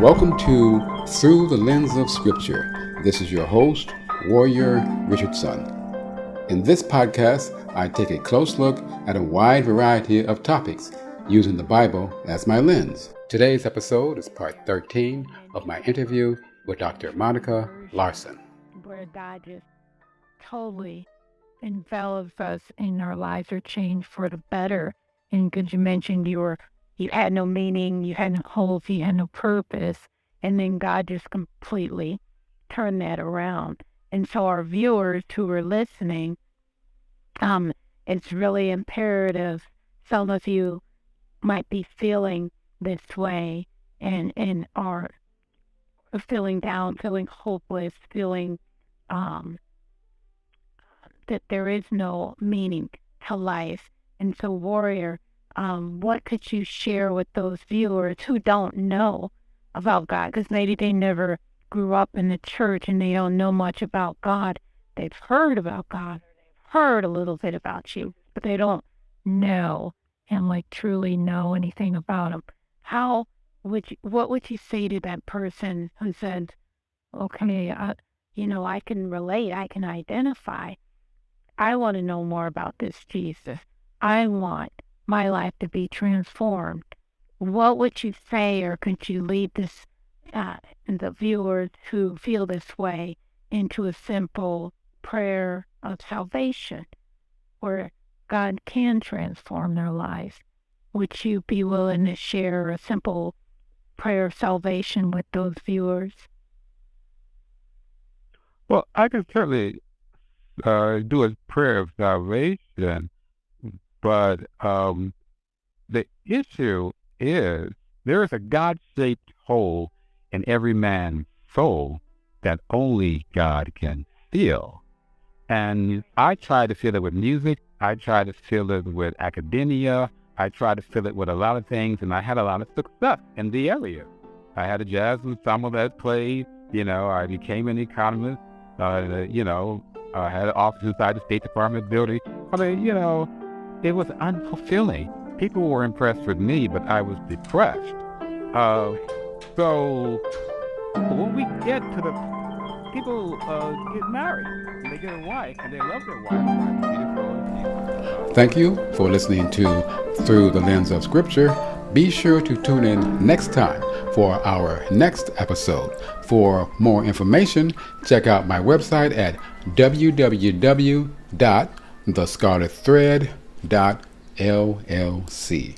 Welcome to Through the Lens of Scripture. This is your host, Warrior Richardson. In this podcast, I take a close look at a wide variety of topics using the Bible as my lens. Today's episode is part 13 of my interview with Dr. Monica Larson. Where God just totally envelops us and our lives are changed for the better. And because you mentioned you had no meaning, you had no hope, you had no purpose, and then God just completely turned that around. And so our viewers who are listening, it's really imperative. Some of you might be feeling this way and are feeling down, feeling hopeless, feeling that there is no meaning to life. And so, Warrior, what could you share with those viewers who don't know about God? Because maybe they never grew up in the church and they don't know much about God. They've heard about God, or they've heard a little bit about you, but they don't know and truly know anything about Him. What would you say to that person who said, okay, I can relate, I can identify. I want to know more about this Jesus. I want my life to be transformed. What would you say, or could you lead the viewers who feel this way into a simple prayer of salvation where God can transform their lives? Would you be willing to share a simple prayer of salvation with those viewers? Well, I can certainly do a prayer of salvation, but the issue is there is a God-shaped hole in every man's soul that only God can fill. And I try to fill it with music. I try to fill it with academia. I try to fill it with a lot of things, and I had a lot of success in the area. I had a jazz ensemble that played. I became an economist. I had an office inside the State Department building. It was unfulfilling. People were impressed with me, but I was depressed. So when we get to the people get married, and they get a wife, and they love their wife. Thank you for listening to Through the Lens of Scripture. Be sure to tune in next time for our next episode. For more information, check out my website at www.thescarletthread.llc.